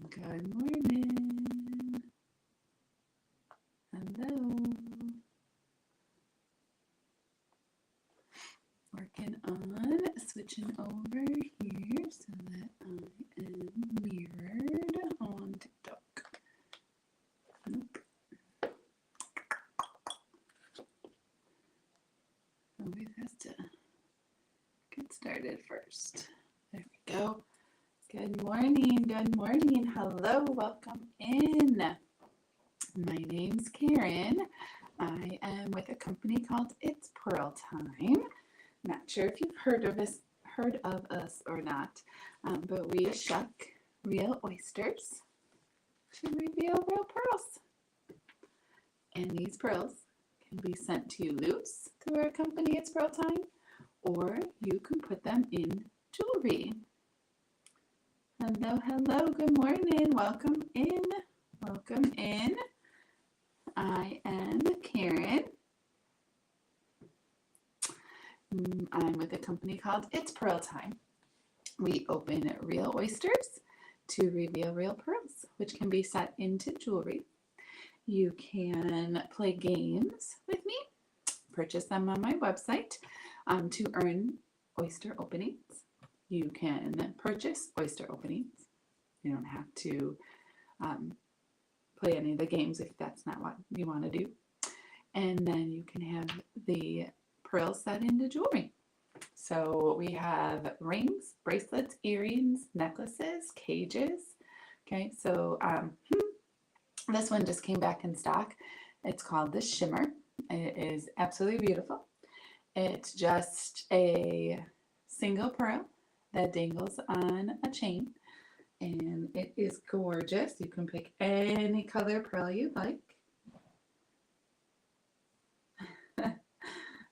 Good morning. Hello. Working on switching over here so that I am mirrored on TikTok. Nope. Always has to get started first. There we go. Good morning. Good morning. Hello. Welcome in. My name's Karen. I am with a company called It's Pearl Time. Not sure if you've heard of us or not, but we shuck real oysters to reveal real pearls. And these pearls can be sent to you loose through our company It's Pearl Time, or you can put them in jewelry. Hello, hello, good morning. Welcome in. Welcome in. I am Karen. I'm with a company called It's Pearl Time. We open real oysters to reveal real pearls, which can be set into jewelry. You can play games with me, purchase them on my website to earn oyster openings. You can purchase oyster openings. You don't have to play any of the games if that's not what you want to do. And then you can have the pearls set into jewelry. So we have rings, bracelets, earrings, necklaces, cages. Okay, so this one just came back in stock. It's called the Shimmer. It is absolutely beautiful. It's just a single pearl that dangles on a chain, and it is gorgeous. You can pick any color pearl you like.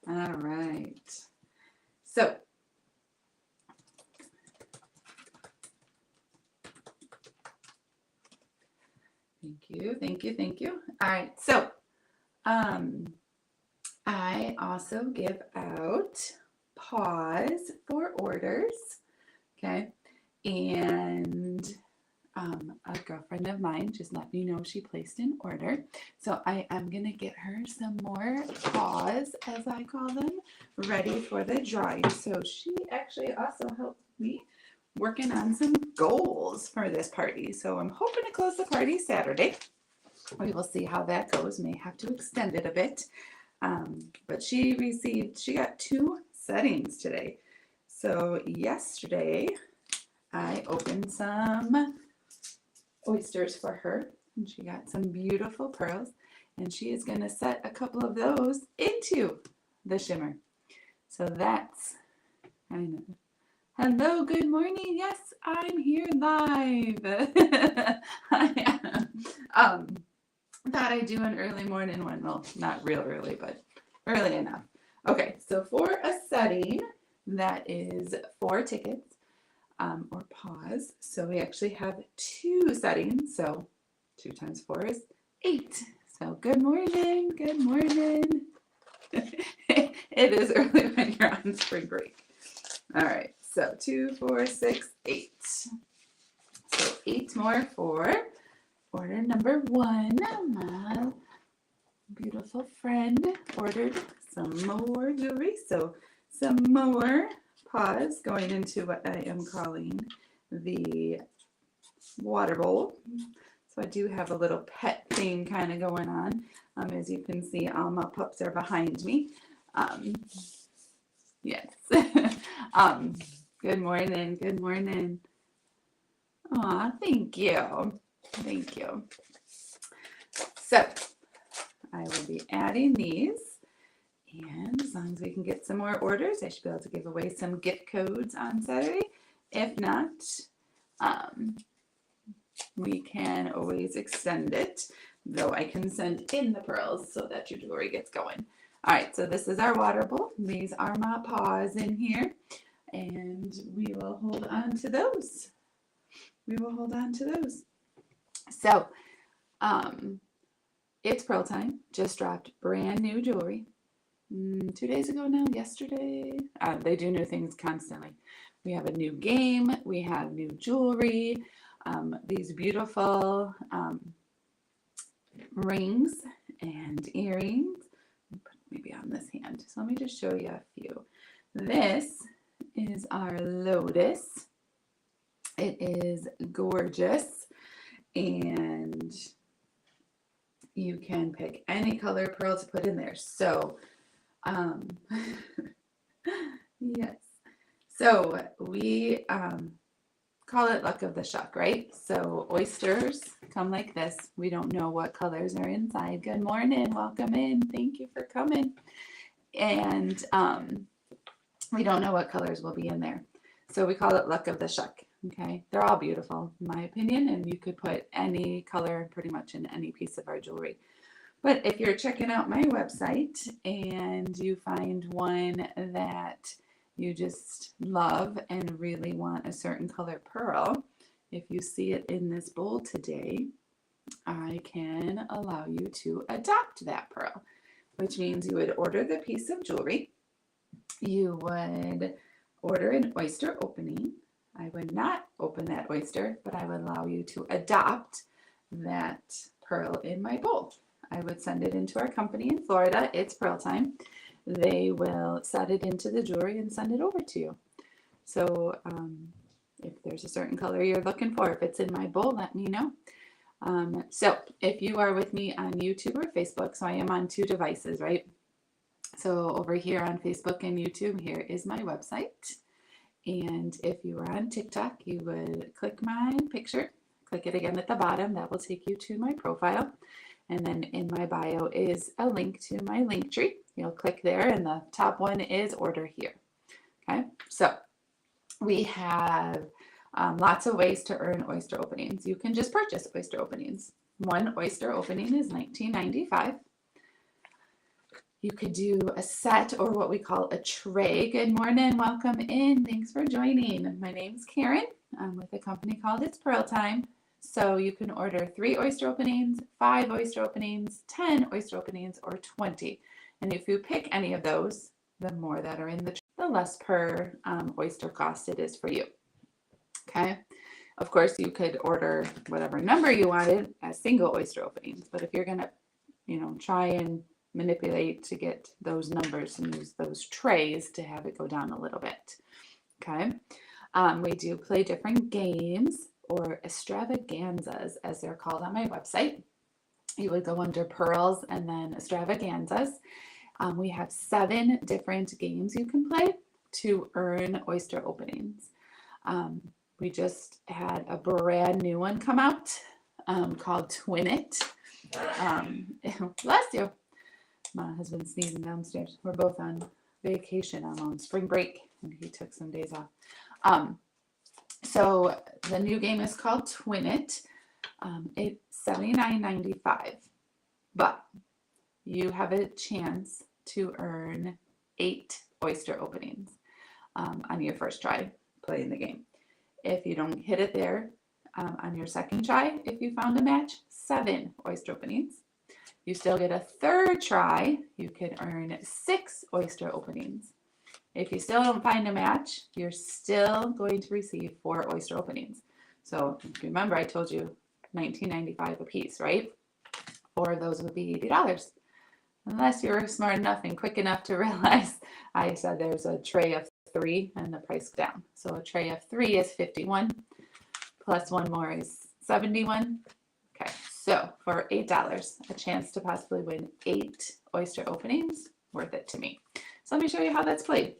All right. So thank you. All right. So I also give out paws for orders. Okay. And a girlfriend of mine just let me know she placed an order. So I am going to get her some more paws, as I call them, ready for the drawing. So she actually also helped me working on some goals for this party. So I'm hoping to close the party Saturday. We will see how that goes. May have to extend it a bit. But she got 2 settings today. So yesterday I opened some oysters for her, and she got some beautiful pearls, and she is going to set a couple of those into the Shimmer. So that's kind of, hello, good morning. Yes, I'm here live. I thought I'd do an early morning one. Well, not real early, but early enough. Okay, so for a setting, that is 4 tickets. Or pause. So we actually have 2 settings. So 2 times 4 is 8. So good morning. Good morning. It is early when you're on spring break. All right. So 2, 4, 6, 8. So 8 more for order number 1. My beautiful friend ordered some more jewelry. So some more paws going into what I am calling the water bowl. So I do have a little pet theme kind of going on. As you can see, all my pups are behind me. Yes. Good morning. Good morning. Aw, thank you. Thank you. So I will be adding these. And as long as we can get some more orders, I should be able to give away some gift codes on Saturday. If not, we can always extend it, though I can send in the pearls so that your jewelry gets going. All right, so this is our water bowl. These are my paws in here, and we will hold on to those. We will hold on to those. So, It's Pearl Time. Just dropped brand new jewelry. 2 days ago now, yesterday. They do new things constantly. We have a new game. We have new jewelry. these beautiful rings and earrings. Maybe on this hand. So let me just show you a few. This is our lotus. It is gorgeous, and you can pick any color pearl to put in there. So, yes. So we call it luck of the shuck, right? So oysters come like this. We don't know what colors are inside. Good morning. Welcome in. Thank you for coming. And we don't know what colors will be in there. So we call it luck of the shuck. Okay. They're all beautiful, in my opinion, and you could put any color pretty much in any piece of our jewelry. But if you're checking out my website and you find one that you just love and really want a certain color pearl, if you see it in this bowl today, I can allow you to adopt that pearl, which means you would order the piece of jewelry. You would order an oyster opening. I would not open that oyster, but I would allow you to adopt that pearl in my bowl. I would send it into our company in Florida. It's Pearl Time. They will set it into the jewelry and send it over to you. So if there's a certain color you're looking for, if it's in my bowl, let me know. So if you are with me on YouTube or Facebook, so I am on 2 devices, right? So over here on Facebook and YouTube, here is my website. And if you are on TikTok, you would click my picture, click it again at the bottom. That will take you to my profile. And then in my bio is a link to my link tree. You'll click there, and the top one is order here. Okay, so we have lots of ways to earn oyster openings. You can just purchase oyster openings. One oyster opening is $19.95. You could do a set or what we call a tray. Good morning, welcome in. Thanks for joining. My name's Karen. I'm with a company called It's Pearl Time. So you can order 3 oyster openings, 5 oyster openings, 10 oyster openings, or 20. And if you pick any of those, the more that are in the less per oyster cost it is for you. Okay. Of course, you could order whatever number you wanted as single oyster openings. But if you're going to, try and manipulate to get those numbers and use those trays to have it go down a little bit. Okay. We do play different games or extravaganzas, as they're called on my website. You would go under pearls and then extravaganzas. We have 7 different games you can play to earn oyster openings. We just had a brand new one come out called Twin It. Bless you. My husband's sneezing downstairs. We're both on vacation. I'm on spring break, and he took some days off. So the new game is called Twin It. It's $79.95, but you have a chance to earn 8 oyster openings on your first try playing the game. If you don't hit it there on your second try, if you found a match, 7 oyster openings. You still get a third try. You could earn 6 oyster openings. If you still don't find a match, you're still going to receive 4 oyster openings. So remember, I told you $19.95 a piece, right? 4 of those would be $80. Unless you're smart enough and quick enough to realize I said there's a tray of 3 and the price down. So a tray of 3 is $51, plus 1 more is $71. Okay, so for $8, a chance to possibly win 8 oyster openings, worth it to me. So let me show you how that's played.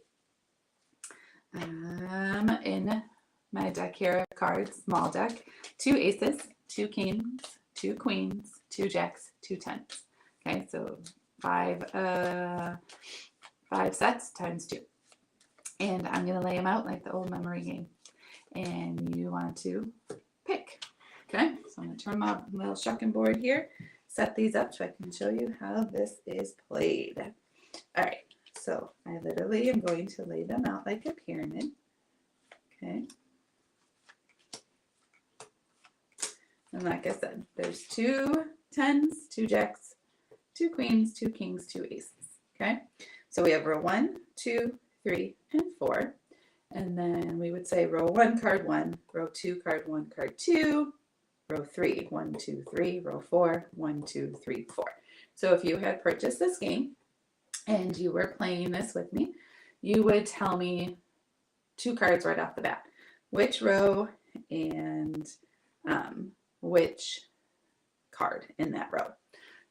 In my deck here of cards, small deck, 2 aces, 2 kings, 2 queens, 2 jacks, 2 10s. Okay, so 5 sets times 2. And I'm going to lay them out like the old memory game. And you want to pick. Okay, so I'm going to turn my little shucking board here, set these up so I can show you how this is played. All right, so I literally am going to lay them out like a pyramid. Okay. And like I said, there's 2 10s, 2 jacks, 2 queens, 2 kings, 2 aces. Okay, so we have row 1, 2, 3, and 4. And then we would say row 1, card 1, row 2, card 1, card 2, row 3, 1, 2, 3, row 4, 1, 2, 3, 4. So if you had purchased this game and you were playing this with me, you would tell me 2 cards right off the bat. Which row and which card in that row.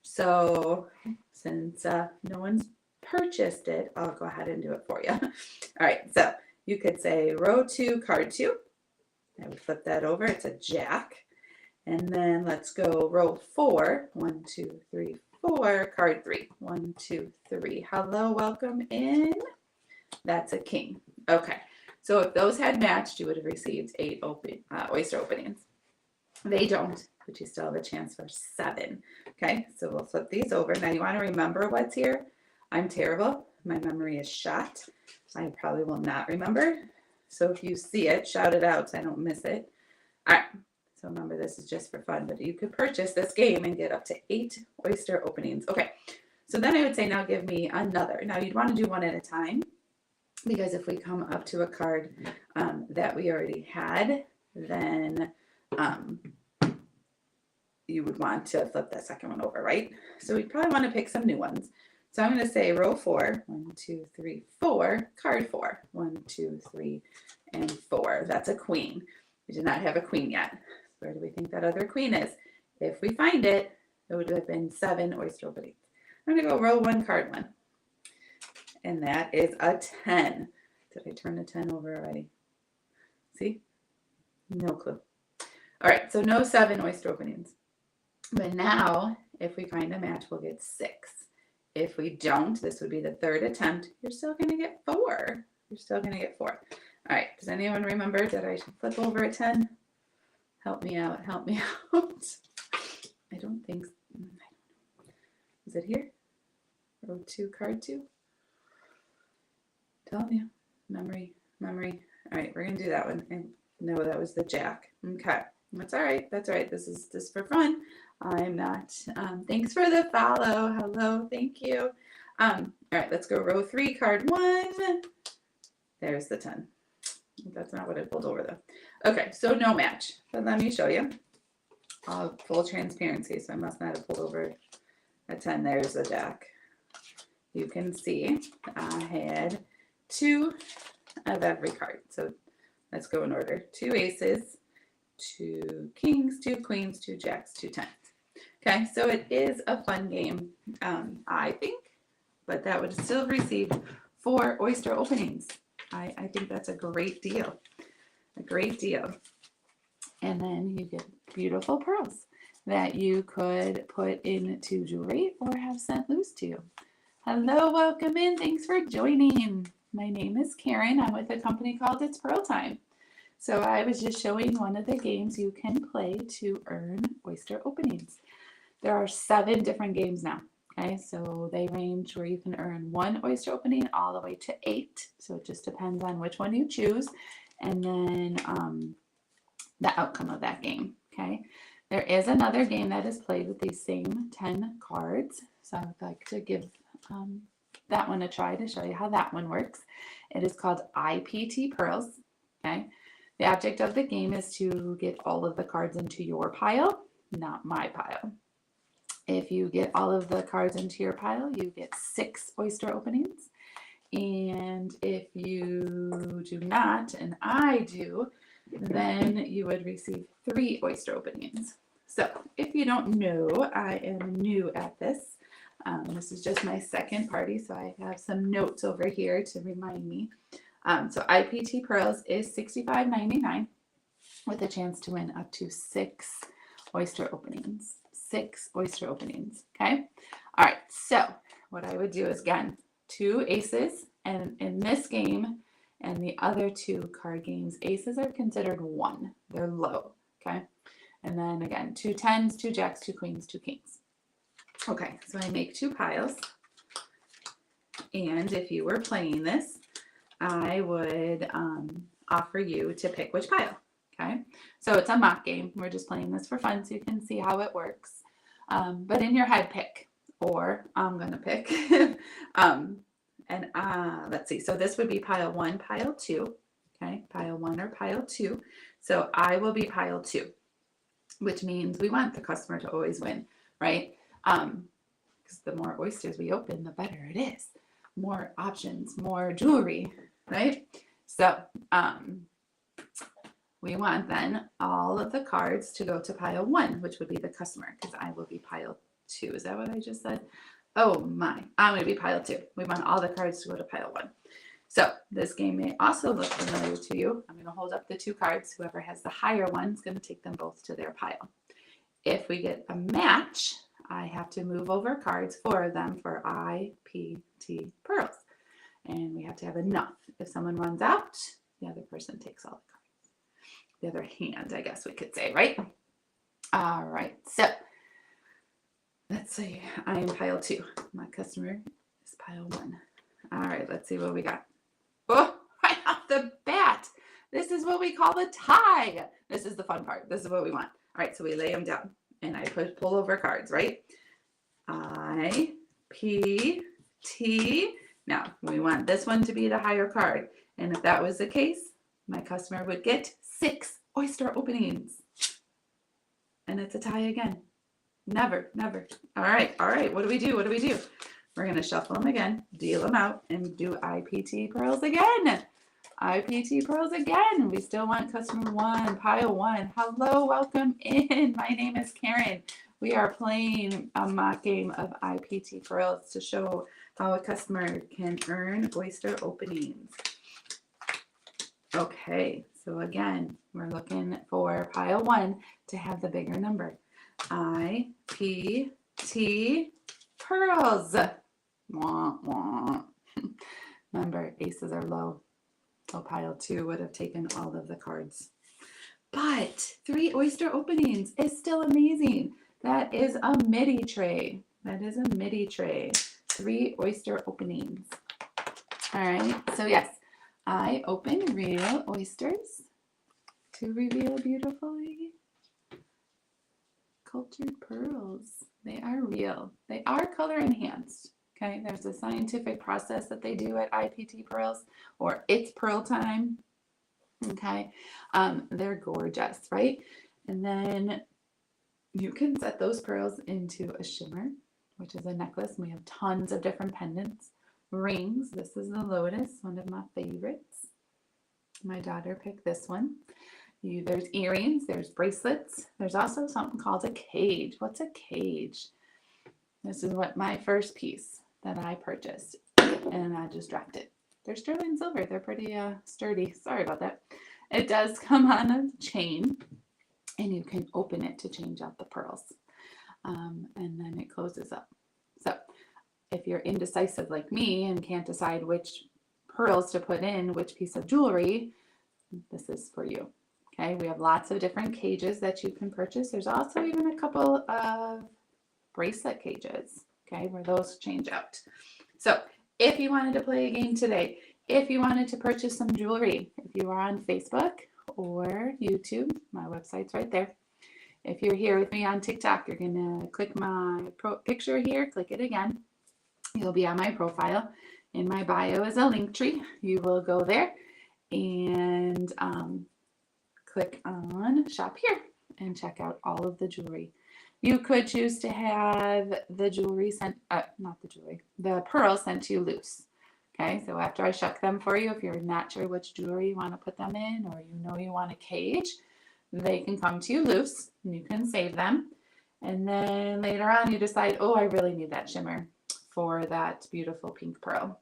So since no one's purchased it, I'll go ahead and do it for you. All right, so you could say row 2, card 2. I would flip that over. It's a jack. And then let's go row 4. 1, 2, 3, 4. Card 3. 1, 2, 3. Hello, welcome in. That's a king. Okay, so if those had matched, you would have received 8 oyster openings. They don't, but you still have a chance for 7. Okay, so we'll flip these over. Now you want to remember what's here. I'm terrible. My memory is shot. I probably will not remember. So if you see it, shout it out so I don't miss it. All right, so remember this is just for fun, but you could purchase this game and get up to 8 oyster openings. Okay, so then I would say now give me another. Now you'd want to do one at a time, because if we come up to a card that we already had, then you would want to flip that second one over, right? So we probably want to pick some new ones. So I'm going to say row 4, 1, 2, 3, 4, card 4, 1, 2, 3, and 4. That's a queen. We did not have a queen yet. Where do we think that other queen is? If we find it, it would have been 7 oyster openings. I'm going to go row 1, card 1. And that is a 10. Did I turn the 10 over already? See? No clue. All right, so no 7 oyster openings. But now, if we find a match, we'll get 6. If we don't, this would be the 3rd attempt. You're still going to get 4. You're still going to get 4. All right, does anyone remember? Did I flip over a 10? Help me out. Help me out. I don't think so. Is it here? Row 2, card 2? Telling you. Memory. All right, we're going to do that one. And no, that was the jack. Okay. That's all right. That's all right. This is just for fun. I'm not. Thanks for the follow. Hello. Thank you. All right, let's go row 3, card 1. There's the 10. That's not what I pulled over though. Okay, so no match. But let me show you. Full transparency. So I must not have pulled over a 10. There's the jack. You can see I had 2 of every card. So let's go in order. 2 aces, 2 kings, 2 queens, 2 jacks, 2 10s. Okay, so it is a fun game, I think, but that would still receive 4 oyster openings. I think that's a great deal. A great deal. And then you get beautiful pearls that you could put into jewelry or have sent loose to you. Hello, welcome in. Thanks for joining. My name is Karen. I'm with a company called It's Pearl Time. So I was just showing one of the games you can play to earn oyster openings. There are 7 different games now. Okay, so they range where you can earn 1 oyster opening all the way to 8. So it just depends on which one you choose, and then the outcome of that game. Okay, there is another game that is played with these same 10 cards. So I'd like to give that one a try to show you how that one works. It is called IPT Pearls. Okay, the object of the game is to get all of the cards into your pile, not my pile. If you get all of the cards into your pile, you get 6 oyster openings. And if you do not, and I do, then you would receive 3 oyster openings. So if you don't know, I am new at this. This is just my second party, so I have some notes over here to remind me. So IPT Pearls is $65.99 with a chance to win up to 6 oyster openings. 6 oyster openings. Okay. All right. So what I would do is, again, 2 aces, and in this game and the other 2 card games, aces are considered 1. They're low. Okay. And then again, 2 10s, 2 jacks, 2 queens, 2 kings. Okay. So I make 2 piles. And if you were playing this, I would offer you to pick which pile. Okay, so it's a mock game. We're just playing this for fun so you can see how it works. But in your head, pick, or I'm going to pick. Let's see. So this would be pile 1, pile 2. Okay, pile 1 or pile 2. So I will be pile 2, which means we want the customer to always win, right? Because the more oysters we open, the better it is. More options, more jewelry, right? So we want then all of the cards to go to pile 1, which would be the customer, because I will be pile 2. Is that what I just said? Oh my, I'm going to be pile 2. We want all the cards to go to pile 1. So this game may also look familiar to you. I'm going to hold up the 2 cards. Whoever has the higher one is going to take them both to their pile. If we get a match, I have to move over cards, 4 of them, for IPT pearls. And we have to have enough. If someone runs out, the other person takes all the cards. The other hand, I guess we could say, right? All right, so let's see. I am pile 2. My customer is pile 1. All right, let's see what we got. Oh, right off the bat, this is what we call a tie. This is the fun part. This is what we want. All right, so we lay them down, and I pull over cards, right? I, P, T. Now, we want this one to be the higher card. And if that was the case, my customer would get 6 oyster openings. And it's a tie again. Never, never. All right. What do we do? We're going to shuffle them again, deal them out, and do IPT pearls again. IPT pearls again. We still want customer 1, pile 1. Hello, welcome in. My name is Karen. We are playing a mock game of IPT pearls to show how a customer can earn oyster openings. Okay, so again, we're looking for pile 1 to have the bigger number. IPT pearls. Wah, wah. Remember, aces are low. So pile 2 would have taken all of the cards. But 3 oyster openings is still amazing. That is a midi tray. 3 oyster openings. All right, so yes, I open real oysters to reveal beautifully cultured pearls. They are real. They are color enhanced. Okay, there's a scientific process that they do at IPT Pearls, or It's Pearl Time. Okay, they're gorgeous, right? And then you can set those pearls into a shimmer, which is a necklace. We have tons of different pendants, rings. This is the lotus, one of my favorites. My daughter picked this one. There's earrings, there's bracelets. There's also something called a cage. What's a cage? This is what my first piece that I purchased, and I just dropped it. They're sterling silver. They're pretty sturdy. Sorry about that. It does come on a chain, and you can open it to change out the pearls, and then it closes up. So if you're indecisive like me and can't decide which pearls to put in which piece of jewelry, this is for you. Okay, we have lots of different cages that you can purchase. There's also even a couple of bracelet cages, okay, where those change out. So if you wanted to play a game today, if you wanted to purchase some jewelry, if you are on Facebook or YouTube, my website's right there. If you're here with me on TikTok, you're going to click my picture here, click it again. You'll be on my profile. In my bio is a link tree. You will go there and click on shop here and check out all of the jewelry. You could choose to have the jewelry sent, the pearls sent to you loose. Okay, so after I shuck them for you, if you're not sure which jewelry you want to put them in, or you know you want a cage, they can come to you loose and you can save them. And then later on you decide, oh, I really need that shimmer for that beautiful pink pearl.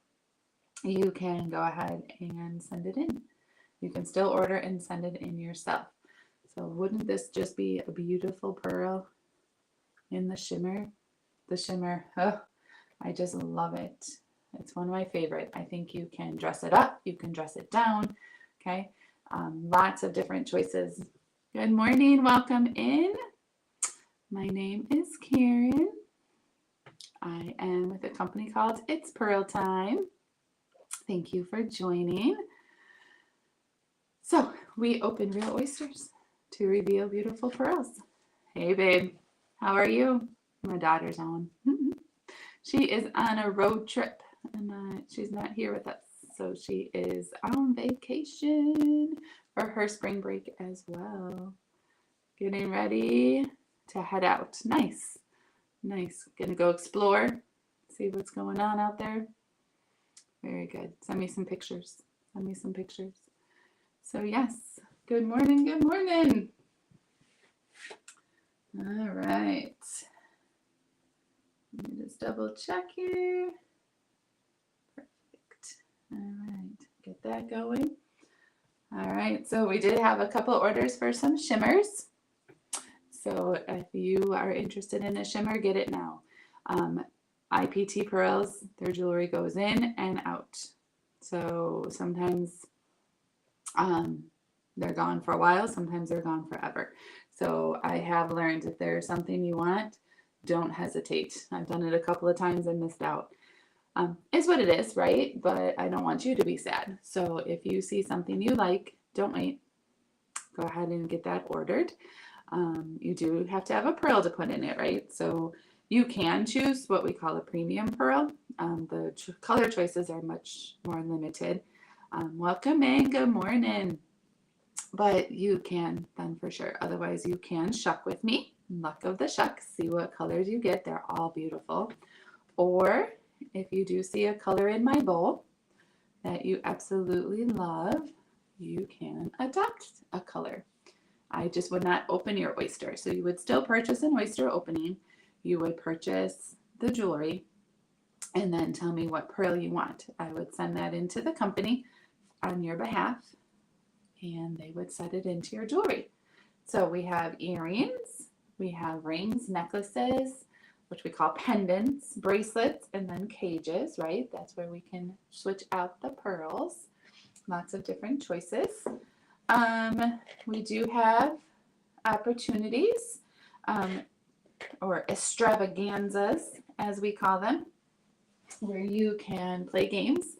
You can go ahead and send it in. You can still order and send it in yourself. So wouldn't this just be a beautiful pearl in the shimmer? The shimmer, oh, I just love it. It's one of my favorite. I think you can dress it up. You can dress it down. Okay. Lots of different choices. Good morning. Welcome in. My name is Karen. I am with a company called It's Pearl Time. Thank you for joining. So we open real oysters to reveal beautiful pearls. Hey, babe. How are you? My daughter's on. She is on a road trip, and she's not here with us. So she is on vacation for her spring break as well. Getting ready to head out. Nice. Nice. Gonna go explore, see what's going on out there. Very good. Send me some pictures. Send me some pictures. So yes, good morning, good morning. All right. Let me just double check here. Perfect. All right, get that going. All right, so we did have a couple orders for some shimmers. So if you are interested in a shimmer, get it now. IPT pearls, their jewelry goes in and out. So sometimes they're gone for a while, sometimes they're gone forever. So I have learned if there's something you want, don't hesitate. I've done it a couple of times and missed out. It's what it is, right? But I don't want you to be sad. So if you see something you like, don't wait. Go ahead and get that ordered. You do have to have a pearl to put in it, right? So you can choose what we call a premium pearl. The color choices are much more limited. Welcome in, good morning. But you can then for sure. Otherwise, you can shuck with me. Luck of the shuck. See what colors you get. They're all beautiful. Or if you do see a color in my bowl that you absolutely love, you can adopt a color. I just would not open your oyster. So you would still purchase an oyster opening. You would purchase the jewelry and then tell me what pearl you want. I would send that into the company on your behalf and they would set it into your jewelry. So we have earrings, we have rings, necklaces, which we call pendants, bracelets, and then cages, right? That's where we can switch out the pearls. Lots of different choices. We do have opportunities or extravaganzas, as we call them, where you can play games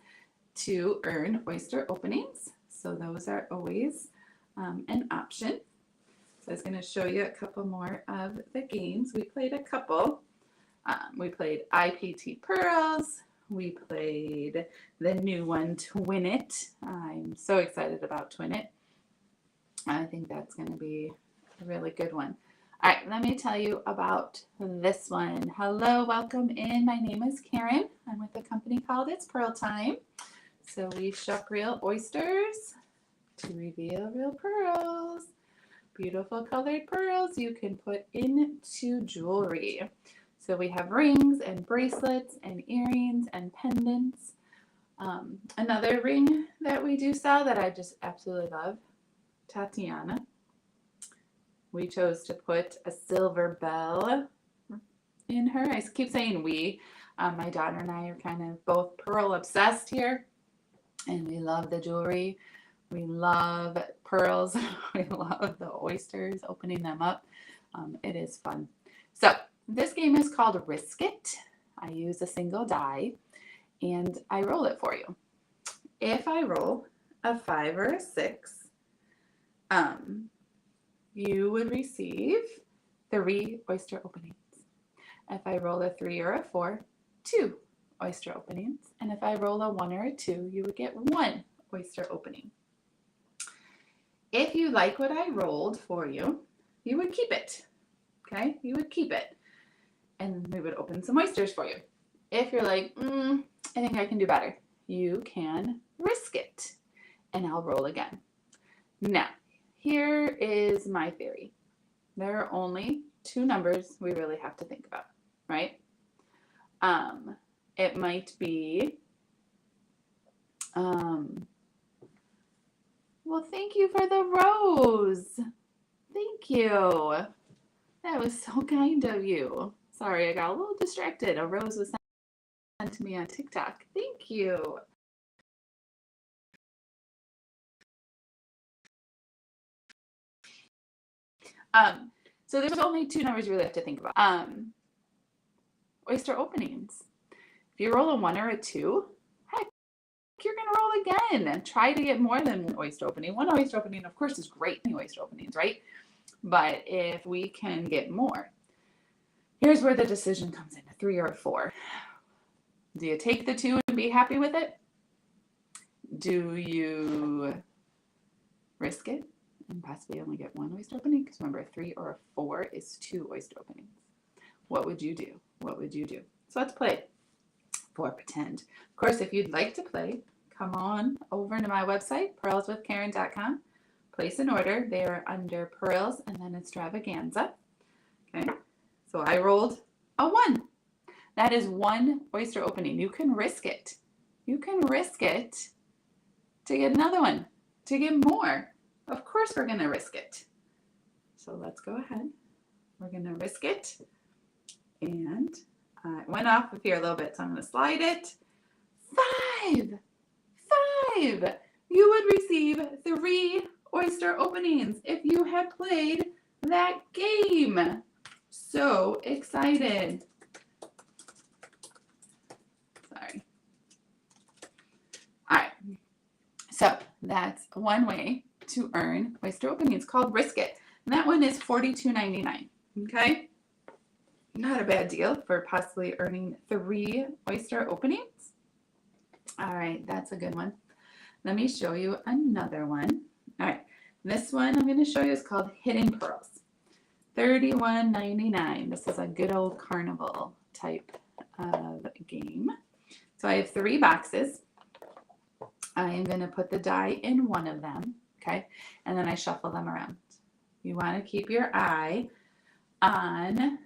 to earn oyster openings. So those are always an option. So I was going to show you a couple more of the games. We played a couple. We played IPT Pearls. We played the new one, Twin It. I'm so excited about Twin It. I think that's going to be a really good one. All right, let me tell you about this one. Hello, welcome in. My name is Karen. I'm with a company called It's Pearl Time. So we shuck real oysters to reveal real pearls. Beautiful colored pearls you can put into jewelry. So we have rings and bracelets and earrings and pendants. Another ring that we do sell that I just absolutely love, Tatiana. We chose to put a silver bell in her. I keep saying we. My daughter and I are kind of both pearl obsessed here. And we love the jewelry. We love pearls. We love the oysters, opening them up. It is fun. So this game is called Risk It. I use a single die and I roll it for you. If I roll a 5 or a 6, you would receive 3 oyster openings. If I roll a 3 or a 4, 2 oyster openings. And if I roll a 1 or a 2, you would get 1 oyster opening. If you like what I rolled for you, you would keep it. Okay? You would keep it. And we would open some oysters for you. If you're like, I think I can do better, you can risk it. And I'll roll again. Now, here is my theory. There are only 2 numbers we really have to think about, right? It might be, well, thank you for the rose. Thank you. That was so kind of you. Sorry, I got a little distracted. A rose was sent to me on TikTok. Thank you. So there's only 2 numbers you really have to think about. Oyster openings. If you roll a 1 or a 2, heck, you're going to roll again. Try to get more than 1 oyster opening. 1 oyster opening, of course, is great. Oyster openings, right? But if we can get more, here's where the decision comes in, a 3 or a 4. Do you take the 2 and be happy with it? Do you risk it and possibly only get one oyster opening? Because remember, a 3 or a 4 is 2 oyster openings. What would you do? What would you do? So let's play for pretend. Of course, if you'd like to play, come on over to my website, pearlswithkaren.com. Place an order. They are under pearls and then extravaganza. Okay, so I rolled a 1. That is 1 oyster opening. You can risk it. You can risk it to get another one, to get more. Of course we're going to risk it. So let's go ahead. We're going to risk it. And it went off of here a little bit, so I'm going to slide it. 5. 5. You would receive 3 oyster openings if you had played that game. So excited. Sorry. All right. So that's one way to earn oyster openings, called Risk It. And that one is $42.99. Okay. Not a bad deal for possibly earning 3 oyster openings. All right, that's a good one. Let me show you another one. All right, this one I'm going to show you is called Hidden Pearls. $31.99. This is a good old carnival type of game. So I have 3 boxes. I am going to put the die in one of them, okay? And then I shuffle them around. You want to keep your eye on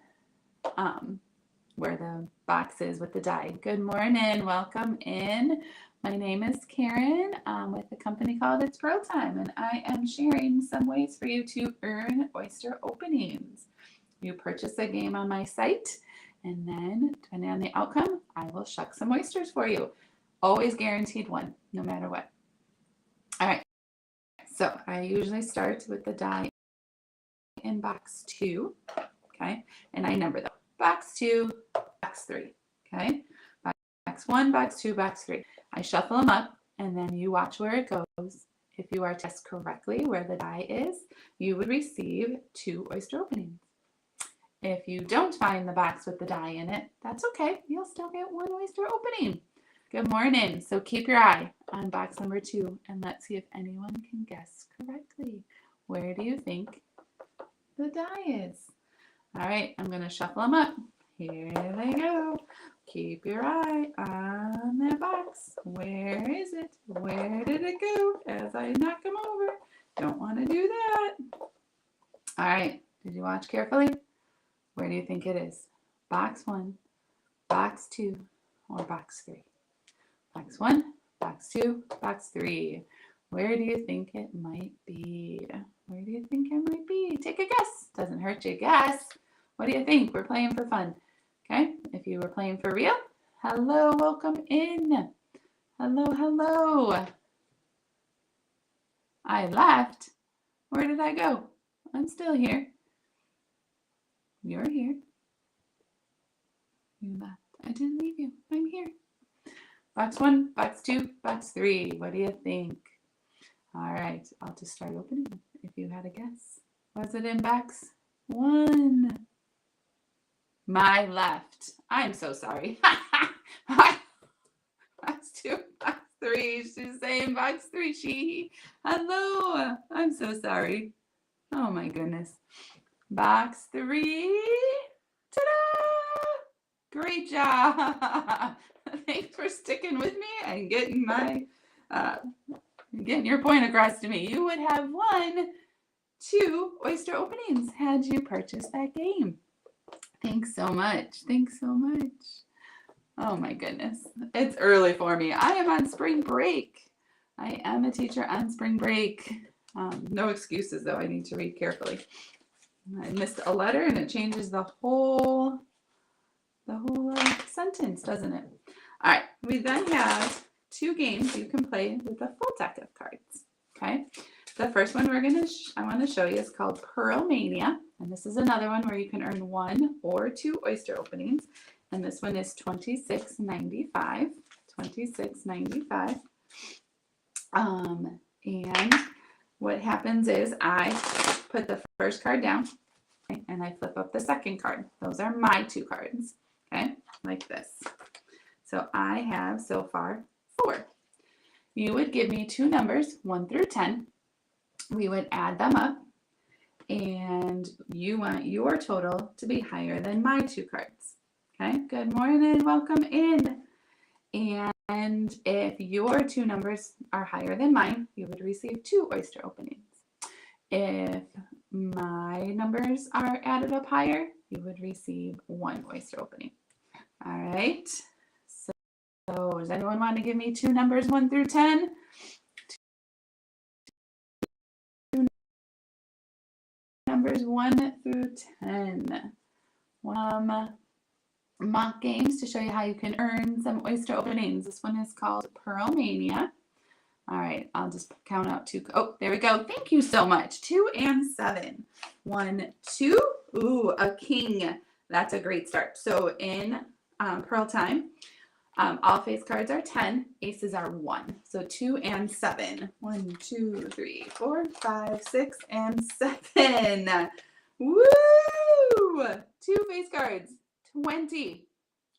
where the box is with the die. Good morning. Welcome in. My name is Karen with a company called It's Pearl Time, and I am sharing some ways for you to earn oyster openings. You purchase a game on my site, and then, depending on the outcome, I will shuck some oysters for you. Always guaranteed one, no matter what. All right. So I usually start with the die in box 2, okay? And I number them. Box 2, box 3, okay? Box 1, box 2, box 3. I shuffle them up, and then you watch where it goes. If you are to guess correctly where the die is, you would receive 2 oyster openings. If you don't find the box with the die in it, that's okay. You'll still get 1 oyster opening. Good morning. So keep your eye on box number 2, and let's see if anyone can guess correctly. Where do you think the die is? All right, I'm going to shuffle them up. Here they go. Keep your eye on that box. Where is it? Where did it go? As I knock them over. Don't want to do that. All right, did you watch carefully? Where do you think it is? Box 1, box 2, or box 3? Box 1, box 2, box 3. Where do you think it might be? Where do you think it might be? Take a guess. Doesn't hurt to guess. What do you think? We're playing for fun. Okay? If you were playing for real, hello, welcome in. Hello, hello. I left. Where did I go? I'm still here. You're here. You left. I didn't leave you. I'm here. Box 1, box 2, box 3. What do you think? All right, I'll just start opening if you had a guess. Was it in box 1? My left. I'm so sorry. Box 2, box 3. She's saying box 3. She. Hello. I'm so sorry. Oh my goodness. Box 3. Ta-da! Great job. Thanks for sticking with me and getting my getting your point across to me. You would have won 2 oyster openings had you purchased that game. Thanks so much. Thanks so much. Oh my goodness. It's early for me. I am on spring break. I am a teacher on spring break. No excuses though. I need to read carefully. I missed a letter and it changes the whole sentence, doesn't it? All right. We then have 2 games you can play with a full deck of cards. Okay. The first one I want to show you is called Pearl Mania. And this is another one where you can earn 1 or 2 oyster openings. And this one is $26.95. $26.95. And what happens is I put the first card down, okay, and I flip up the second card. Those are my 2 cards, okay, like this. So I have so far 4. you would give me two numbers, 1 through 10. We would add them up, and you want your total to be higher than my two cards. Okay, good morning, welcome in. And if your two numbers are higher than mine, you would receive 2 oyster openings. If my numbers are added up higher, you would receive 1 oyster opening. All right. So does anyone want to give me two numbers, 1 through 10? Two numbers 1 through 10. Mock games to show you how you can earn some oyster openings. This one is called Pearl Mania. All right, I'll just count out 2. Oh, there we go. Thank you so much. 2 and 7. 1, 2. Ooh, a king. That's a great start. So in Pearl time, all face cards are 10. Aces are 1. So 2 and 7. 1, 2, 3, 4, 5, 6, and 7. Woo! 2 face cards. 20.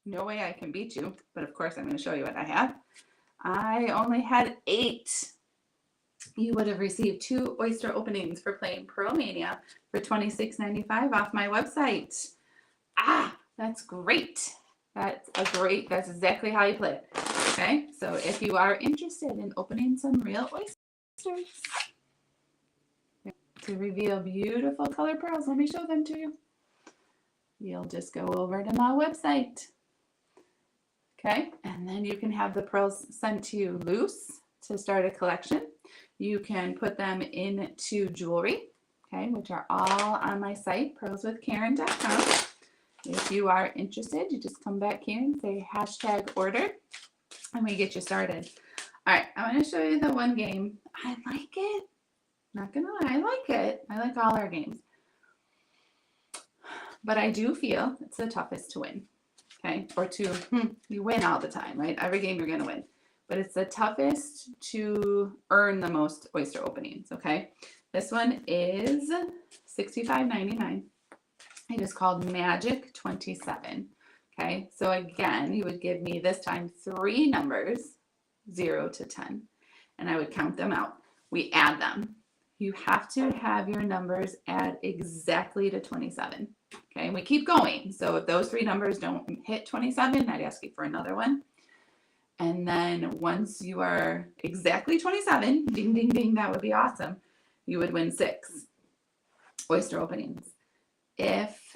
No way I can beat you, but of course I'm going to show you what I have. I only had 8. You would have received 2 oyster openings for playing Pearl Mania for $26.95 off my website. That's great. That's exactly how you play it. Okay, so if you are interested in opening some real oysters to reveal beautiful colored pearls, let me show them to you. You'll just go over to my website. Okay, and then you can have the pearls sent to you loose to start a collection. You can put them into jewelry, okay, which are all on my site, pearlswithkaren.com. If you are interested, you just come back here and say #order, and we get you started. All right, I want to show you the one game. I like it. Not gonna lie, I like it. I like all our games. But I do feel it's the toughest to win. Okay, or you win all the time, right? Every game you're gonna win. But it's the toughest to earn the most oyster openings, okay? This one is $65.99. It is called Magic 27. Okay, so again, you would give me this time 3 numbers, 0 to 10, and I would count them out. We add them. You have to have your numbers add exactly to 27. Okay, and we keep going. So if those 3 numbers don't hit 27, I'd ask you for another one. And then once you are exactly 27, ding, ding, ding, that would be awesome. You would win 6 oyster openings. If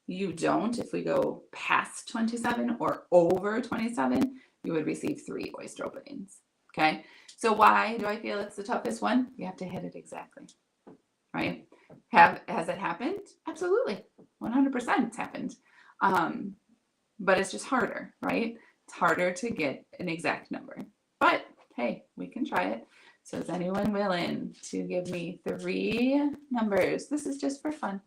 you don't, if we go past 27 or over 27, you would receive 3 oyster openings. Okay, so why do I feel it's the toughest one? You have to hit it exactly, right? Has it happened? Absolutely, 100% it's happened. But it's just harder, right? It's harder to get an exact number. But hey, we can try it. So is anyone willing to give me 3 numbers? This is just for fun.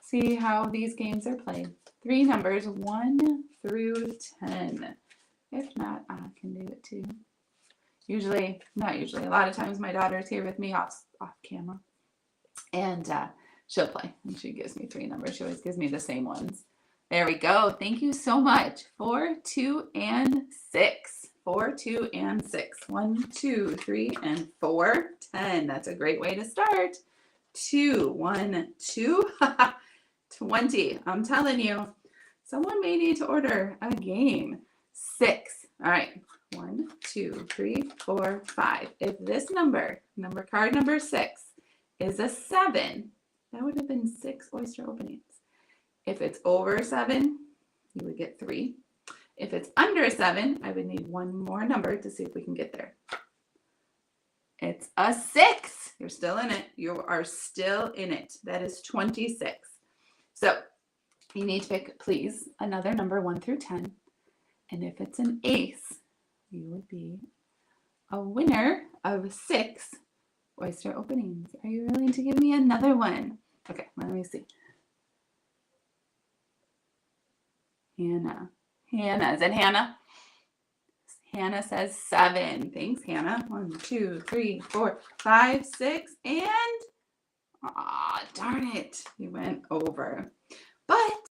See how these games are played. 3 numbers, 1 through 10. If not, I can do it too. Not usually. A lot of times my daughter's here with me off camera. And she'll play. And she gives me 3 numbers. She always gives me the same ones. There we go. Thank you so much. 4, 2, and 6. 4, 2, and 6. 1, 2, 3, and 4. 10. That's a great way to start. 2, 1, 2. 20. I'm telling you, someone may need to order a game. 6. All right. 1, 2, 3, 4, 5. If this card number 6, is a 7, that would have been 6 oyster openings. If it's over 7, you would get 3. If it's under 7, I would need 1 more number to see if we can get there. It's a 6. You're still in it. You are still in it. That is 26. So you need to pick, please, another number 1 through 10. And if it's an ace, you would be a winner of 6 oyster openings. Are you willing to give me another one? Okay, let me see. Hannah. Is it Hannah? Hannah says 7. Thanks, Hannah. 1, 2, 3, 4, 5, 6, and darn it, you went over. But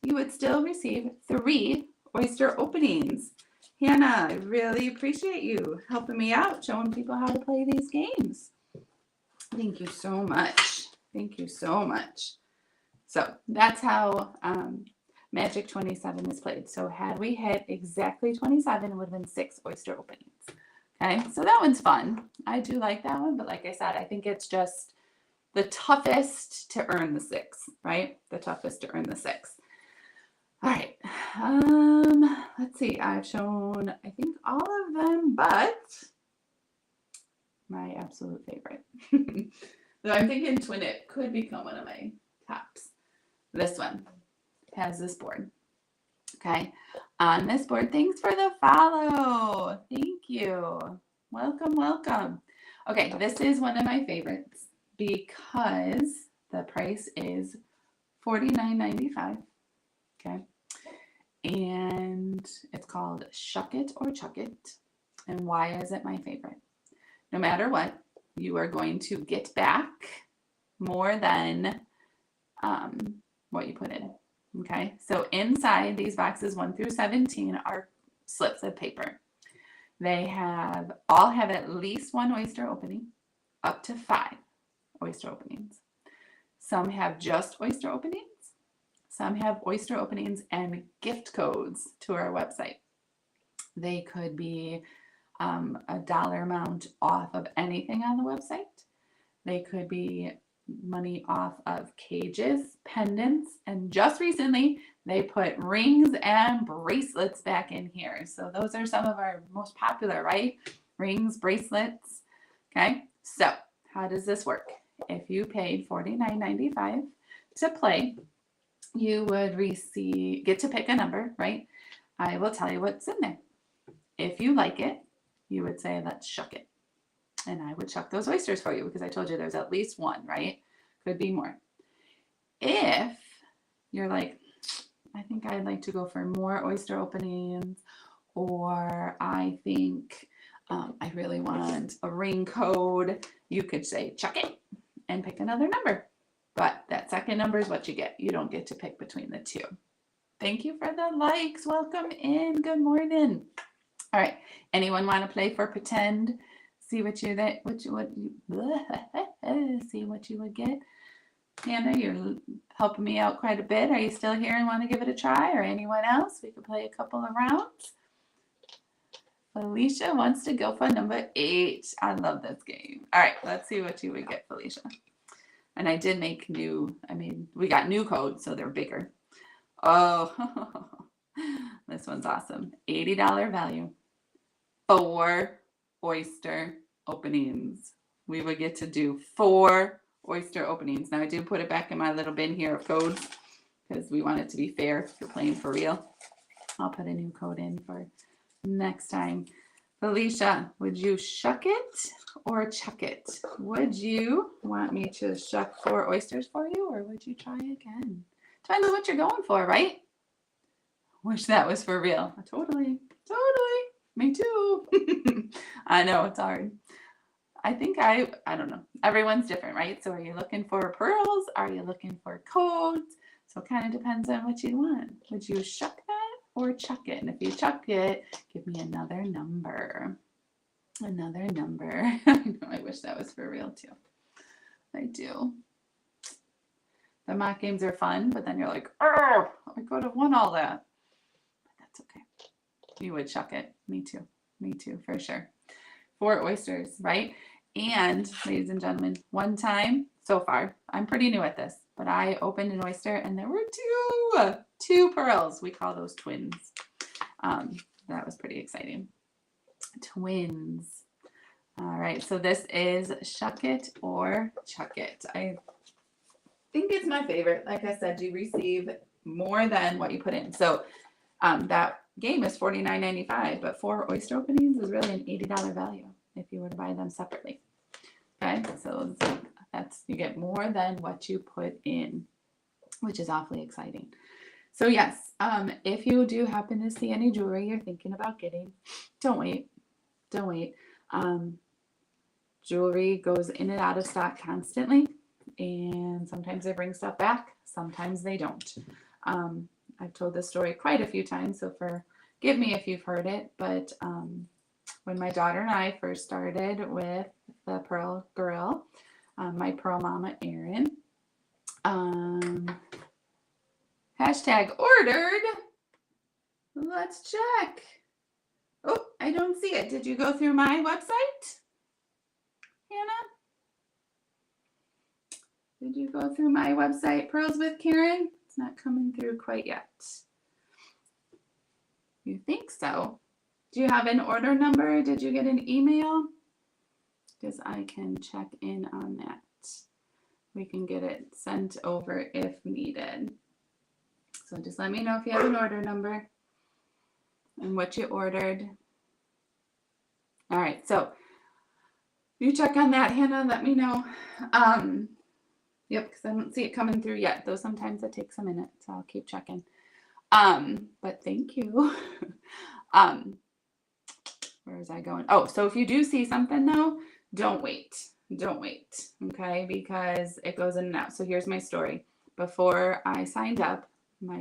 you would still receive 3 oyster openings. Hannah, I really appreciate you helping me out, showing people how to play these games. Thank you so much. Thank you so much. So that's how Magic 27 is played. So had we hit exactly 27, it would have been 6 oyster openings. Okay, so that one's fun. I do like that one, but like I said, I think it's just the toughest to earn the 6, right? The toughest to earn the 6. All right, let's see. I've shown, I think, all of them, but my absolute favorite. So I'm thinking Twin It could become one of my tops. This one has this board. Okay, on this board, thanks for the follow. Thank you. Welcome, welcome. Okay, this is one of my favorites because the price is $49.95. Okay, and it's called Shuck It or Chuck It. And why is it my favorite? No matter what, you are going to get back more than what you put in. Okay, so inside these boxes 1 through 17 are slips of paper. They all have at least 1 oyster opening, up to 5 oyster openings. Some have just oyster openings. Some have oyster openings and gift codes to our website. They could be a dollar amount off of anything on the website. They could be money off of cages, pendants, and just recently they put rings and bracelets back in here. So those are some of our most popular, right? Rings, bracelets. Okay, so how does this work? If you paid $49.95 to play, you would get to pick a number, right? I will tell you what's in there. If you like it, you would say, let's shuck it. And I would chuck those oysters for you because I told you there's at least 1, right? Could be more. If you're like, I think I'd like to go for more oyster openings, or I think I really want a ring code, you could say chuck it and pick another number. But that second number is what you get. You don't get to pick between the 2. Thank you for the likes. Welcome in. Good morning. All right. Anyone want to play for pretend? See what you see what you would get. Hannah, you're helping me out quite a bit. Are you still here and want to give it a try? Or anyone else? We could play a couple of rounds. Felicia wants to go for number 8. I love this game. All right, let's see what you would get, Felicia. And I did make we got new codes, so they're bigger. Oh, this one's awesome. $80 value. 4 oyster openings. We would get to do 4 oyster openings. Now I do put it back in my little bin here of codes because we want it to be fair if you're playing for real. I'll put a new code in for next time. Felicia, would you shuck it or chuck it? Would you want me to shuck 4 oysters for you, or would you try again? Depends on what you're going for, right? Wish that was for real. Totally. Me too. I know it's hard. I think I don't know. Everyone's different, right? So are you looking for pearls? Are you looking for codes? So it kind of depends on what you want. Would you shuck that or chuck it? And if you chuck it, give me another number. Another number. I know, I wish that was for real too. I do. The mock games are fun, but then you're like, oh, I could have won all that. But that's okay. You would chuck it. Me too. Me too, for sure. 4 oysters, right? And ladies and gentlemen, one time so far, I'm pretty new at this, but I opened an oyster and there were 2 pearls. We call those twins. That was pretty exciting. Twins. All right, so this is Shuck It or Chuck It. I think it's my favorite. Like I said, you receive more than what you put in. So that game is $49.95, but 4 oyster openings is really an $80 value if you were to buy them separately. Okay, so you get more than what you put in, which is awfully exciting. So yes, if you do happen to see any jewelry you're thinking about getting, don't wait. Jewelry goes in and out of stock constantly, and sometimes they bring stuff back, sometimes they don't. I've told this story quite a few times, so for Forgive me if you've heard it, but when my daughter and I first started with the Pearl Girl, my Pearl Mama Erin, hashtag ordered. Let's check. Oh, I don't see it. Did you go through my website, Hannah? Did you go through my website, Pearls with Karen? It's not coming through quite yet. You think so? Do you have an order number? Did you get an email? Because I can check in on that. We can get it sent over if needed. So just let me know if you have an order number and what you ordered. All right, so you check on that, Hannah. Let me know. Yep, because I don't see it coming through yet, though sometimes it takes a minute, so I'll keep checking. But thank you. Where was I going? Oh, so if you do see something though, don't wait. Don't wait, okay? Because it goes in and out. So here's my story. Before I signed up, I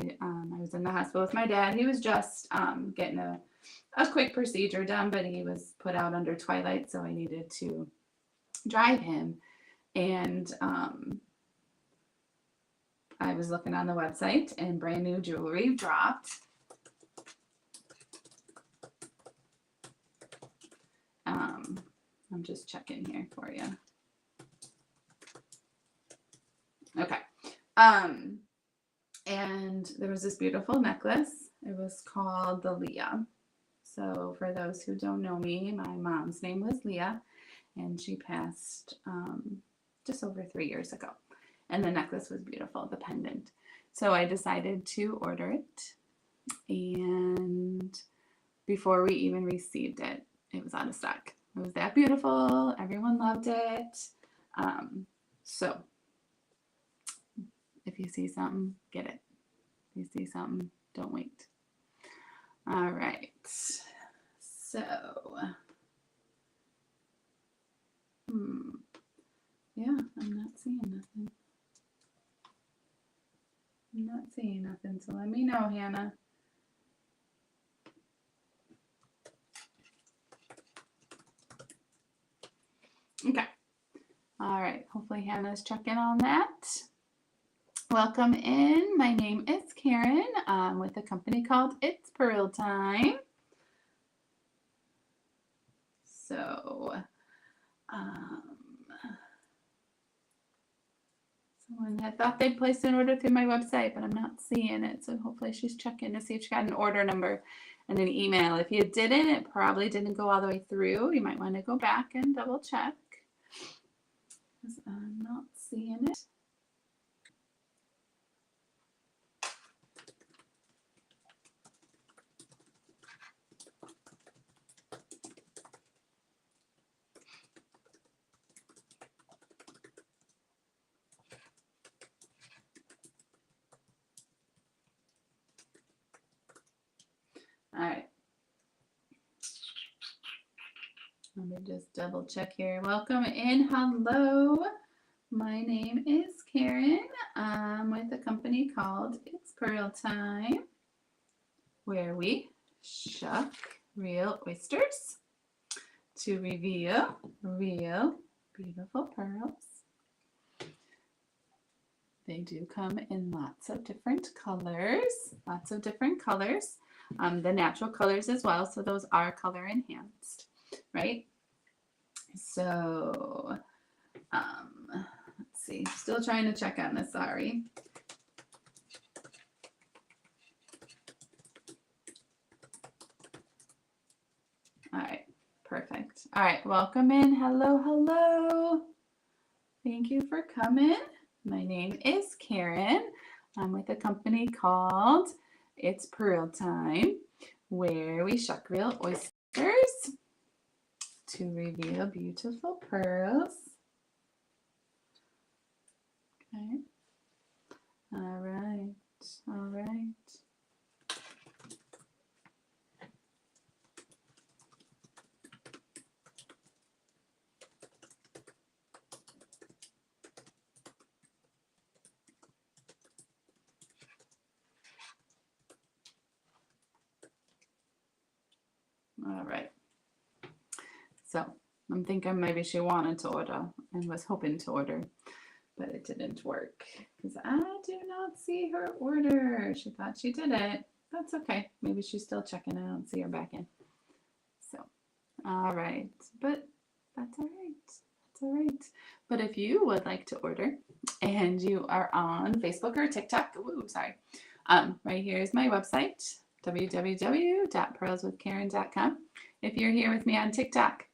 was in the hospital with my dad. He was just getting a quick procedure done, but he was put out under twilight, so I needed to drive him. And I was looking on the website, and brand new jewelry dropped. I'm just checking here for you. Okay. And there was this beautiful necklace. It was called the Leah. So for those who don't know me, my mom's name was Leah, and she passed just over 3 years ago. And the necklace was beautiful, the pendant. So I decided to order it. And before we even received it, it was out of stock. It was that beautiful. Everyone loved it. So if you see something, get it. If you see something, don't wait. All right. So, yeah, I'm not seeing nothing. I'm not seeing nothing. So let me know, Hannah. Okay. All right. Hopefully Hannah's checking on that. Welcome in. My name is Karen. I'm with a company called It's Pearl Time. So, someone had thought they'd placed an order through my website, but I'm not seeing it. So hopefully she's checking to see if she got an order number and an email. If you didn't, it probably didn't go all the way through. You might want to go back and double check, because I'm not seeing it. All right. Let me just double check here. Welcome in. Hello. My name is Karen. I'm with a company called It's Pearl Time, where we shuck real oysters to reveal real beautiful pearls. They do come in lots of different colors, the natural colors as well. So those are color enhanced, right? So, let's see, still trying to check on this, sorry. All right, perfect. All right, welcome in. Hello, hello. Thank you for coming. My name is Karen. I'm with a company called It's Pearl Time, where we shuck real oysters to reveal beautiful pearls. Okay. All right. All right. All right. So I'm thinking maybe she wanted to order and was hoping to order, but it didn't work because I do not see her order. She thought she did it. That's okay. Maybe she's still checking. I don't see her back in. So, all right. But that's all right. That's all right. But if you would like to order and you are on Facebook or TikTok, ooh, sorry. Right here is my website, www.pearlswithkaren.com. If you're here with me on TikTok,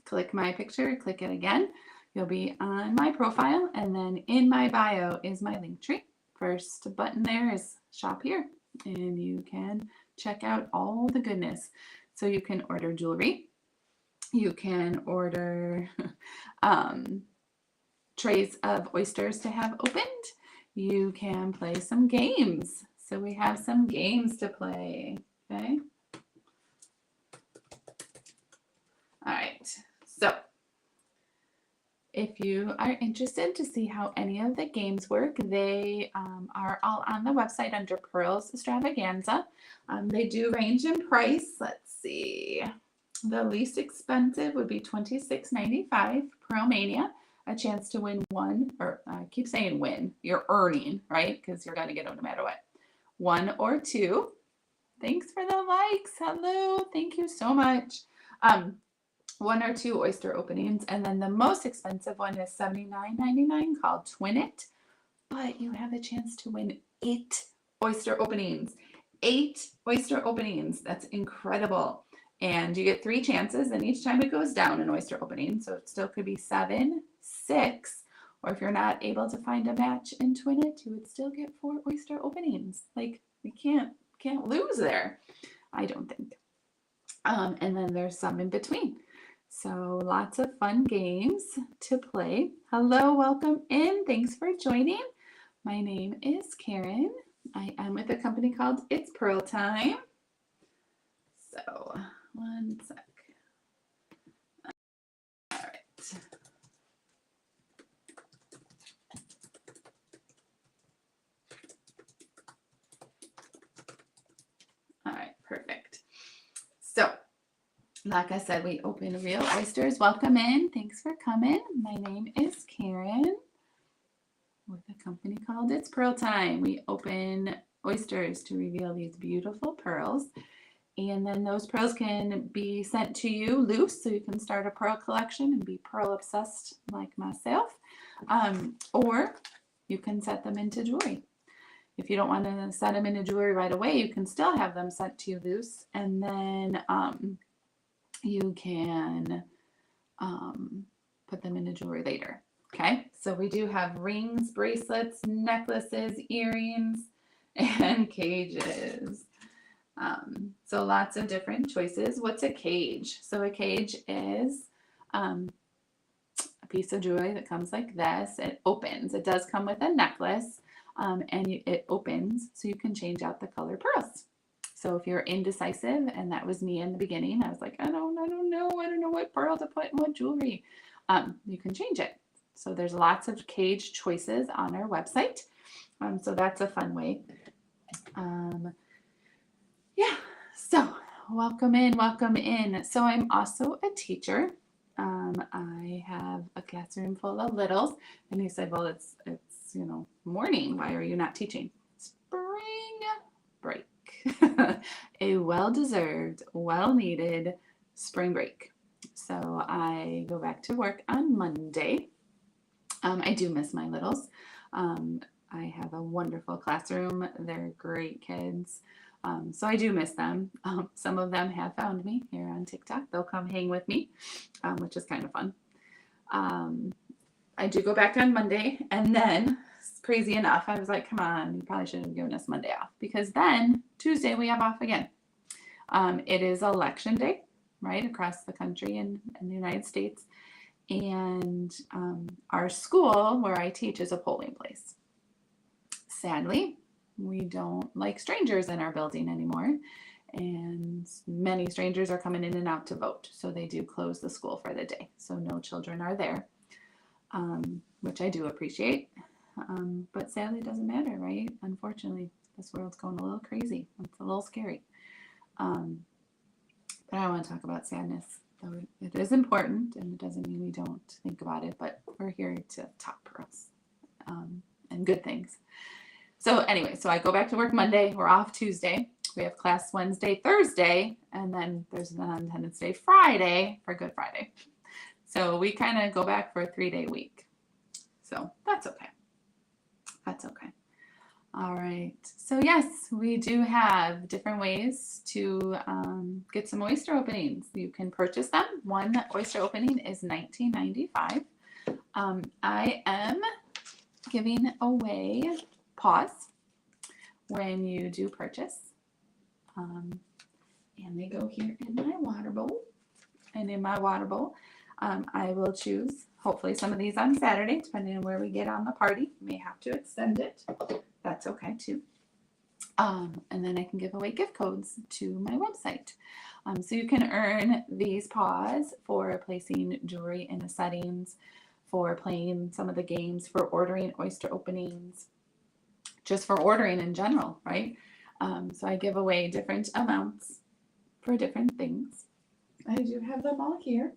click my picture, click it again. You'll be on my profile, and then in my bio is my link tree. First button there is shop here, and you can check out all the goodness. So you can order jewelry. You can order trays of oysters to have opened. You can play some games. So we have some games to play, okay? All right, so if you are interested to see how any of the games work, they are all on the website under Pearls Extravaganza. They do range in price. Let's see. The least expensive would be $26.95, Pearl Mania. A chance to win one, or I keep saying win, you're earning, right? Because you're going to get them no matter what. One or two. Thanks for the likes. Hello. Thank you so much. One or two oyster openings, and then the most expensive one is $79.99 called Twin It, but you have a chance to win 8 oyster openings. 8 oyster openings. That's incredible. And you get 3 chances, and each time it goes down an oyster opening, so it still could be 7, 6, or if you're not able to find a match in Twin It, you would still get 4 oyster openings. Like, you can't lose there, I don't think. And then there's some in between. So lots of fun games to play. Hello, welcome in. Thanks for joining. My name is Karen. I am with a company called It's Pearl Time. So one sec. All right. All right, perfect. So like I said, we open real oysters. Welcome in. Thanks for coming. My name is Karen with a company called It's Pearl Time. We open oysters to reveal these beautiful pearls. And then those pearls can be sent to you loose, so you can start a pearl collection and be pearl obsessed like myself. Or you can set them into jewelry. If you don't want to set them into jewelry right away, you can still have them sent to you loose. And then you can put them into jewelry later. Okay, so we do have rings, bracelets, necklaces, earrings, and cages. So lots of different choices. What's a cage? So a cage is a piece of jewelry that comes like this. It opens. It does come with a necklace, and it opens so you can change out the color pearls. So if you're indecisive, and that was me in the beginning, I was like, I don't know what pearl to put in what jewelry. You can change it. So there's lots of cage choices on our website. So that's a fun way. Yeah, so welcome in, welcome in. So I'm also a teacher. I have a classroom full of littles, and he said, well, it's morning. Why are you not teaching? Spring break. A well-deserved, well-needed spring break. So I go back to work on Monday. I do miss my littles. I have a wonderful classroom. They're great kids. So I do miss them. Some of them have found me here on TikTok. They'll come hang with me, which is kind of fun. I do go back on Monday, and then, crazy enough, I was like, come on, you probably should have given us Monday off, because then Tuesday we have off again. It is election day, right, across the country in the United States. And our school where I teach is a polling place. Sadly, we don't like strangers in our building anymore, and many strangers are coming in and out to vote. So they do close the school for the day. So no children are there, which I do appreciate. But sadly, it doesn't matter, right? Unfortunately, this world's going a little crazy. It's a little scary. But I want to talk about sadness. So it is important, and it doesn't mean we don't think about it, but we're here to talk pearls and good things. So anyway, so I go back to work Monday. We're off Tuesday. We have class Wednesday, Thursday, and then there's an Independence Day Friday for Good Friday. So we kind of go back for a 3-day week. So that's okay. That's okay. All right. So yes, we do have different ways to get some oyster openings. You can purchase them. One oyster opening is $19.95. I am giving away paws when you do purchase. And they go here in my water bowl. And in my water bowl, I will choose hopefully some of these on Saturday, depending on where we get on the party. You may have to extend it. That's okay too. And then I can give away gift codes to my website. So you can earn these paws for placing jewelry in the settings, for playing some of the games, for ordering oyster openings, just for ordering in general, right? So I give away different amounts for different things. I do have them all here.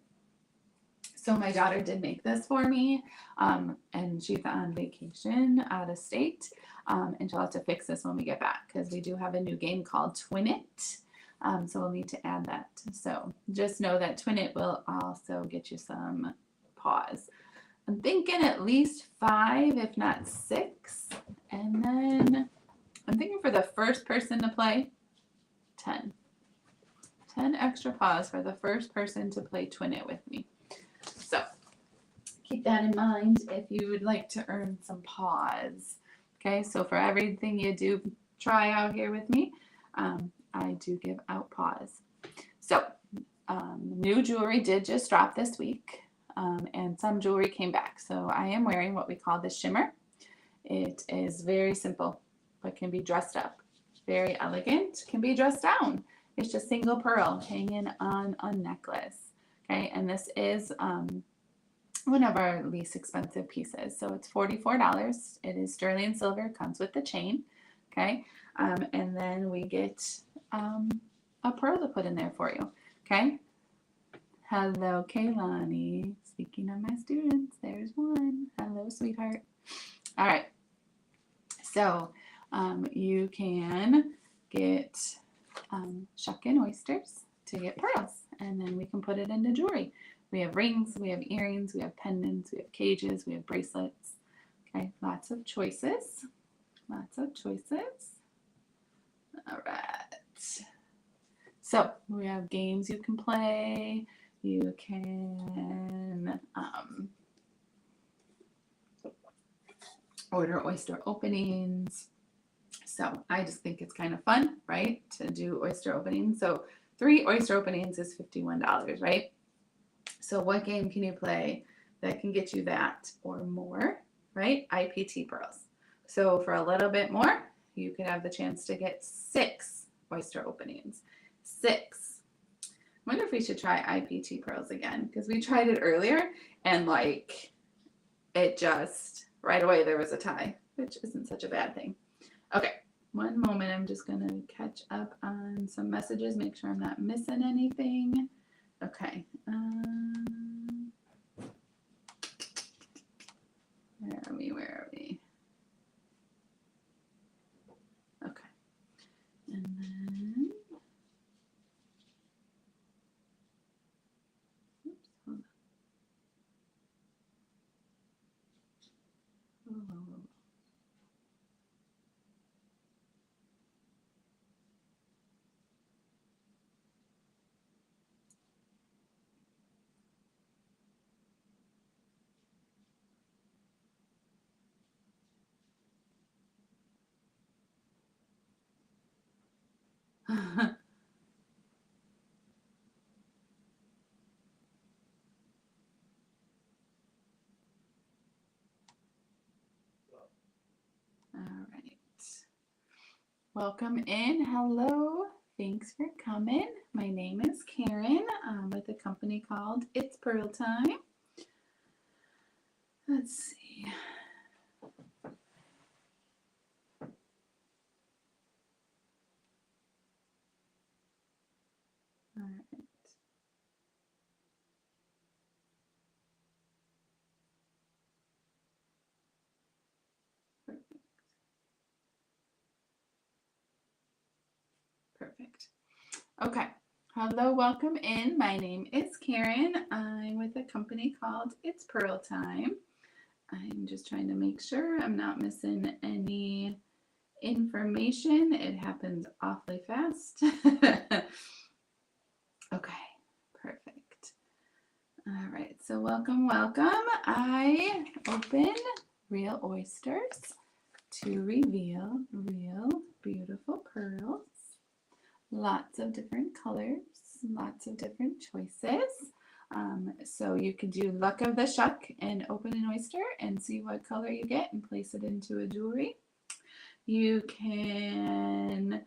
So my daughter did make this for me, and she's on vacation out of state, and she'll have to fix this when we get back because we do have a new game called Twin It, so we'll need to add that. So just know that Twin It will also get you some paws. I'm thinking at least 5, if not 6, and then I'm thinking for the first person to play, 10. 10 extra paws for the first person to play Twin It with me. So keep that in mind if you would like to earn some paws. Okay, so for everything you do try out here with me, I do give out paws. So new jewelry did just drop this week, and some jewelry came back. So I am wearing what we call the shimmer. It is very simple, but can be dressed up. Very elegant, can be dressed down. It's just single pearl hanging on a necklace. Okay, and this is one of our least expensive pieces. So it's $44. It is sterling silver, comes with the chain. Okay, and then we get a pearl to put in there for you. Okay. Hello, Kaylani. Speaking of my students, there's one. Hello, sweetheart. All right. So you can get shucking oysters to get pearls, and then we can put it into jewelry. We have rings, we have earrings, we have pendants, we have cages, we have bracelets. Okay, lots of choices. Lots of choices. All right. So we have games you can play. You can order oyster openings. So I just think it's kind of fun, right, to do oyster openings. So 3 oyster openings is $51, right? So what game can you play that can get you that or more, right? IPT pearls. So for a little bit more, you could have the chance to get 6 oyster openings. 6. I wonder if we should try IPT pearls again, because we tried it earlier and like it just right away there was a tie, which isn't such a bad thing. Okay, one moment. I'm just going to catch up on some messages, make sure I'm not missing anything. Okay. Where are we? Where are we? Okay. And then, oops, hold on. Oh. All right. Welcome in. Hello. Thanks for coming. My name is Karen. I'm with a company called It's Pearl Time. Let's see. All right. Perfect. Okay. Hello, welcome in. My name is Karen. I'm with a company called It's Pearl Time. I'm just trying to make sure I'm not missing any information. It happens awfully fast. Okay, perfect. All right, so welcome, welcome. I open real oysters to reveal real beautiful pearls. Lots of different colors, lots of different choices. So you could do luck of the shuck and open an oyster and see what color you get and place it into a jewelry. You can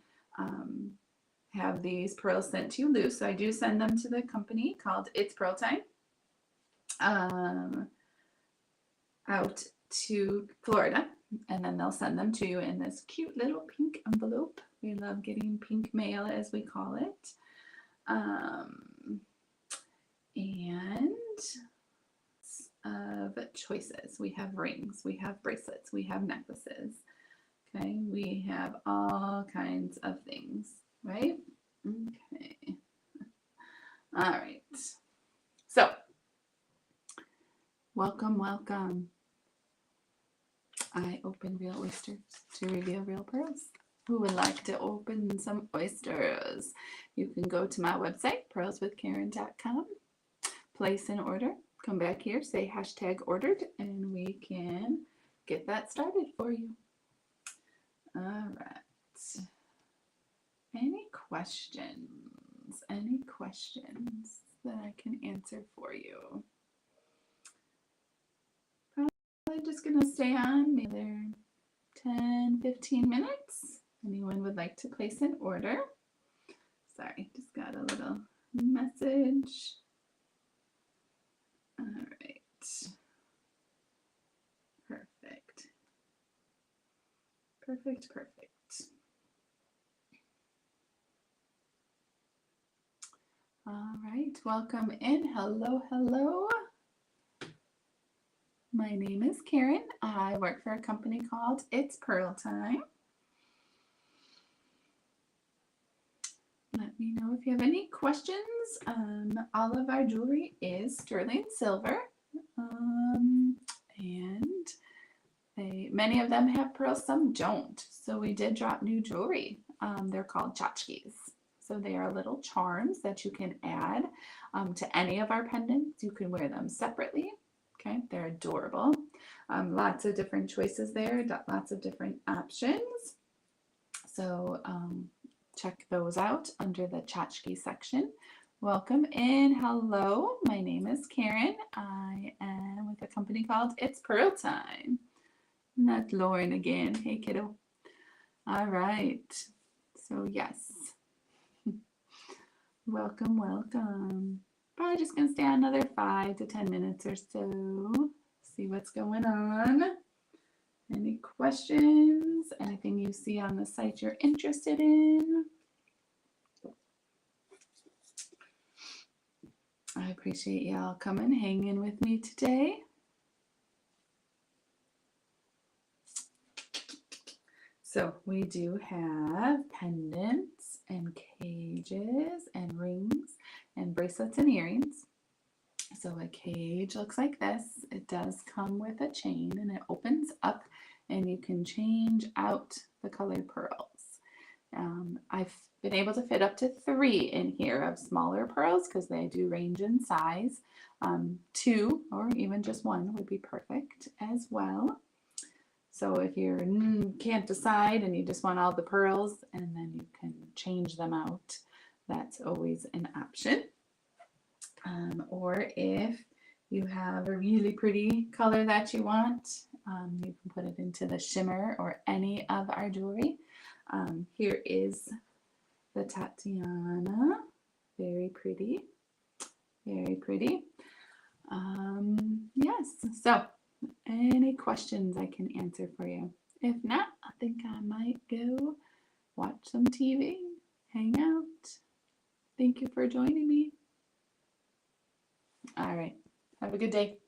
have these pearls sent to you loose. So I do send them to the company called It's Pearl Time out to Florida, and then they'll send them to you in this cute little pink envelope. We love getting pink mail, as we call it. And of choices. We have rings, we have bracelets, we have necklaces. Okay, we have all kinds of things, right? Okay. All right. So, welcome, welcome. I open real oysters to reveal real pearls. Who would like to open some oysters? You can go to my website, pearlswithkaren.com, place an order, come back here, say hashtag ordered, and we can get that started for you. All right. Any questions? Any questions that I can answer for you? Probably just going to stay on another 10, 15 minutes. Anyone would like to place an order? Sorry, just got a little message. All right. Perfect. Perfect, perfect. All right, welcome in. Hello, hello. My name is Karen. I work for a company called It's Pearl Time. Let me know if you have any questions. All of our jewelry is sterling silver, and many of them have pearls, some don't. So we did drop new jewelry. They're called tchotchkes. So they are little charms that you can add to any of our pendants. You can wear them separately. Okay, they're adorable. Lots of different choices there, lots of different options. So check those out under the tchotchke section. Welcome in. Hello, my name is Karen. I am with a company called It's Pearl Time. Not Lauren again. Hey, kiddo. All right. So yes. Welcome, welcome. Probably just going to stay on another 5 to 10 minutes or so. See what's going on. Any questions? Anything you see on the site you're interested in? I appreciate y'all coming, hanging with me today. So we do have pendants and cages and rings and bracelets and earrings. So a cage looks like this. It does come with a chain and it opens up and you can change out the colored pearls. I've been able to fit up to 3 in here of smaller pearls because they do range in size. 2 or even just 1 would be perfect as well. So if you can't decide and you just want all the pearls and then you can change them out, that's always an option. Or if you have a really pretty color that you want, you can put it into the shimmer or any of our jewelry. Here is the Tatiana. Very pretty. Very pretty. Yes, so any questions I can answer for you. If not, I think I might go watch some TV, hang out. Thank you for joining me. All right. Have a good day.